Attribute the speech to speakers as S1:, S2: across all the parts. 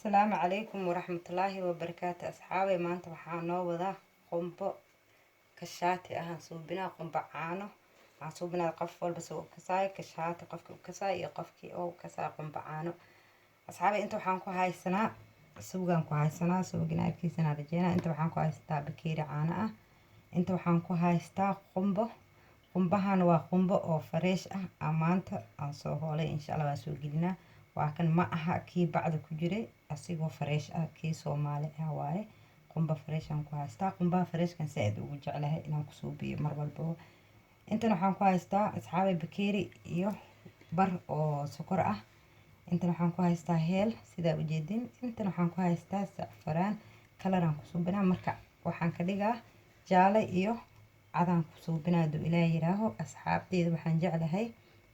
S1: السلام عليكم ورحمة الله وبركاته أصحابي. ما أنت وحنا وذا قنبة كشاتي صوبنا قنبة عانو صوبنا قفل بس وكساي كشاتي قفك وكساي قفكي أو كساي قنبة عانو. أصحابي أنتوا حنكو هاي السنة سوقانكو هاي السنة سوقنا أركي سنة رجينا. أنتوا حنكو هاي ستا بكير عانا أنتوا حنكو هاي ستا قنبهان waa qumbo oo fresh ah amaanta aan soo hoolay insha Allah waa soo gelinaa. waa kan ma aha kii bacda ku jiray asigoo fresh ah kii Soomaali ah waaye. qumbo fresh aan ku haystaa. qumbaha fresh kan saad ugu jeclahay inaan ku suubiyo mar walba. intana waxaan ku haystaa asxaabay bakeeri iyo bar oo sokor ah. intana waxaan ku haystaa heel sida u jeedin. intana waxaan ku haystaa safaraan kalar aan ku suubinaa. marka waxaan ka dhigaa jaale iyo cadaan ku suubinaa duu ilaa yiraaho. asxaabteeda waxaan jeclahay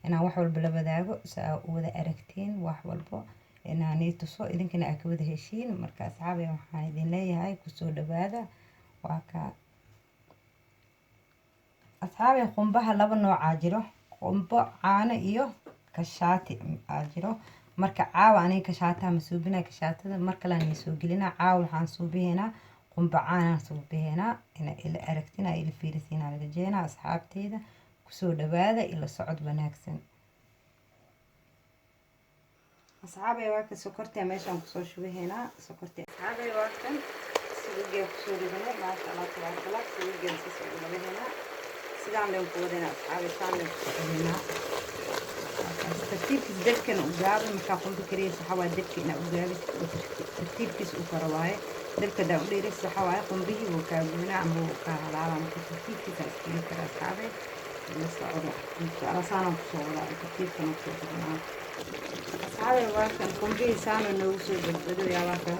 S1: inaan wax walba la wadaago saa u wada aragtiin wax walba inaan tuso idinkana aad ka wada heshiin. marka asxaabay waxaan idin leeyahay ku soo dhawaada. waa ka asxaabay qumbaha laba nooc jiro qumbo caano iyo kashaati jiro. marka caawa aniga kashaata ma suubinaa. kashaatada mar kale aan soo gelinaa. caawa waxaan suubiheynaa qumbo caana suubiheynaa ina ila aragtina ila fiirisiina rajeena. asxaabteeda ku soo dhawaada ila socod wanaagsan. asxaabay waa ka sokorta meeshaan ku soo shubaheynaa sokorta. asxaabay waa kan suugiga ku soo dhiganay maasha Allah tabaaraka suugiga si soo dhawaheynaa sidaan loo qoodana. asxaabay saan loo qoodana tartiibkiis dadkan u gaabo marka qumbo kariis waxa waa dadkina u gaabo tartiibkiis u farwaaye. dadka daa u dheeris waxa waa qumbihi oo ka gubna ama ka halaala marka tartiibkiisa iska kara asxaabay la socdo insha Allah saana ku soo wada tartiibkan ku soo dhigana. asxaabay waa kan qumbihi saana noogu soo badbado yaa waa ka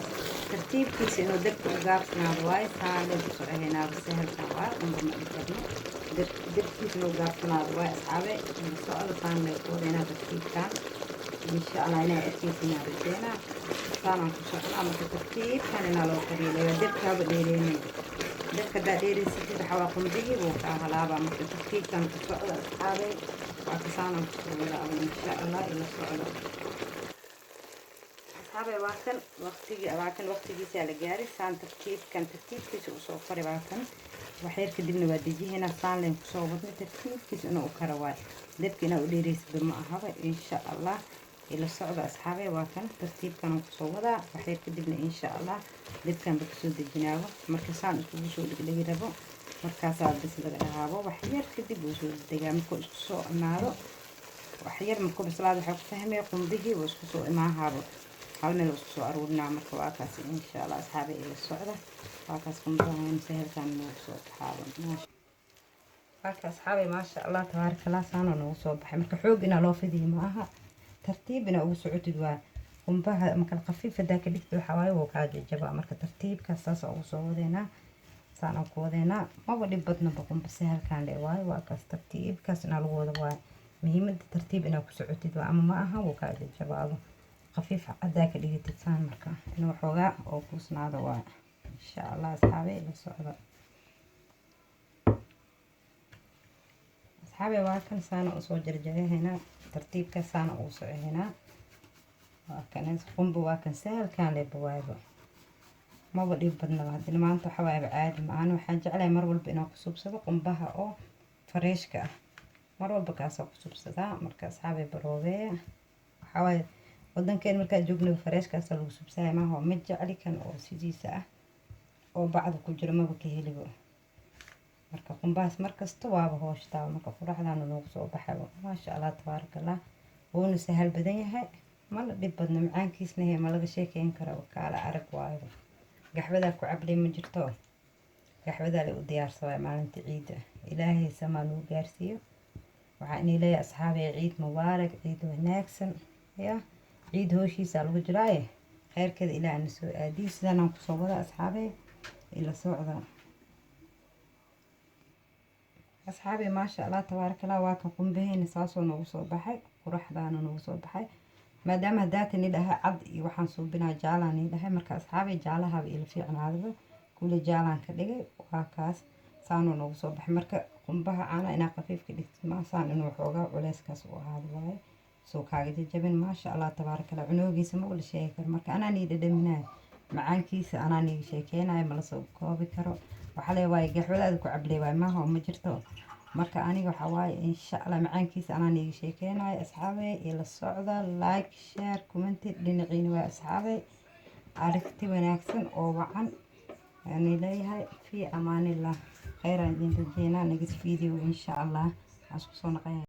S1: tartiibkiisa inuu dadka u gaabsanaado waaye. saana ku soo aheynaa sahalka waa qumbo ma dhigno dadkiisa loo gaabsanaado waaye. asxaabay la socdo saana loo qoodana tartiibkan insha Allah inay akeesina rajeena. saana ku socnaa marka tartiibkan ina loo qariyo dadka dheereeyay dadka dheereeyay waxa waa qumbihi oo ka halaaba marka tartiibkan ku socdo. asxaabay waa ka saana ku soo wada insha Allah ila socdo. asxaabay waa kan waqtigiisa la gaaray. saan tartiibkiisa u soo qoray waa kan waxyar kadibna waa dejiheena. saan leen ku soo wadnay tartiibkiisa inuu u karo waay. dadkina u dheereysay ma ahaba insha Allah ila socdo. asxaabay waa kan tartiibkan ku soo wada waxyar kadibna insha Allah dadkan ba soo dejinaabo. marka saan isku soo dhigay rabo markaas aad bis laga dhahaabo waxyar kadib uu soo degaa markuu isku soo imaado waxyar markuu bislaado waxa ku fahmay qumbihi uu isku soo imaahaabo hal meel isku soo aruurnaa. marka waa kaas insha Allah asxaabay ila socdo. waa kaas qumbahan sahalkan noo soo taxaabo waa kaas asxaabay maasha Allah tabaaraka Allah saana noo soo baxay. marka xoog ina loo fidiyo ma aha tartiibina ugu socodid waa qumbaha marka qafiif daa ka dhigto waxa waaye oo ka jajaba. marka tartiibka saas ugu soo wadeena saana ku wadeena ma wadi badna qumbo sahalkan le waaye. waa kaas tartiibkaas ina lagu wada waa muhiimada tartiib ina ku socodid waa ama ma aha oo ka jajabaado qafiif daa ka dhigtid saan marka inuu xoogaa oo ku snaado waa insha Allah asxaabay la socdo. asxaabay waa kan saana u soo jarjarayna tartiibka saana u soo aheynaa. waa kan qumbo waa kan sahalkan le bawaabo ma wadi badna hadii maanta waxa waa caadi ma aan waxaan jeclahay mar walba inaan ku subsado qumbaha oo freshka ah mar walba ka soo ku subsada. marka asxaabay baroobe waxa waa wadankeen marka joogno freshka lagu subsaday ma aha mid jecli kan oo sidiisa ah oo bacda ku jiro ma ka helibo. marka qumbaas markasta waaba hoostaa marka quraxdana loo soo baxay maasha Allah tabaaraka Allah wuuna sahal badan yahay ma la dhib badna macaankiisna ma laga sheekeyn karo kala arag waayo. gaxwada ku cablay ma jirto gaxwada la u diyaarsaday maalinta ciida ilaahay sama noo gaarsiyo. waxaan leeyahay asxaabay ciid mubaarak ciid wanaagsan ya ciid hooshiisa lagu jiraaye khayrkeeda ilaahay soo aadiis sidaan ku soo wada asxaabay ila socda. asxaabay maasha Allah tabaaraka Allah waa ka qumbaheena saasoo noogu soo baxay quraxdaana noogu soo baxay maadaama daatani dhahay cad iyo waxaan suubinaa jaalaan dhahay. marka asxaabay jaalaha ila fiicnaado kule jaalaan ka dhigay waa kaas saano noogu soo baxay. marka qumbaha caana ina qafiif ka dhigtid ma saan inuu xoogaa culeyskaas u ahaado waaye soo kaaga jajabin maasha allah tabaaraka allah cunoogiisa ma wala sheegi karo marka anaa nii dhadhaminayo macaankiisa anaa nii sheekeynayo ma la soo koobi karo waxaa le waaye gaxwadaada ku cabley waaye maaha ma jirto marka aniga waxaa waaye insha allah macaankiisa anaa nii sheekeynayo asxaabey ila socda like share commented dhinaciina waa asxaabey aragti wanaagsan oo wacan yani leeyahay fi amaanillah khayran idin rajeyna next video insha allah asku soo naqaya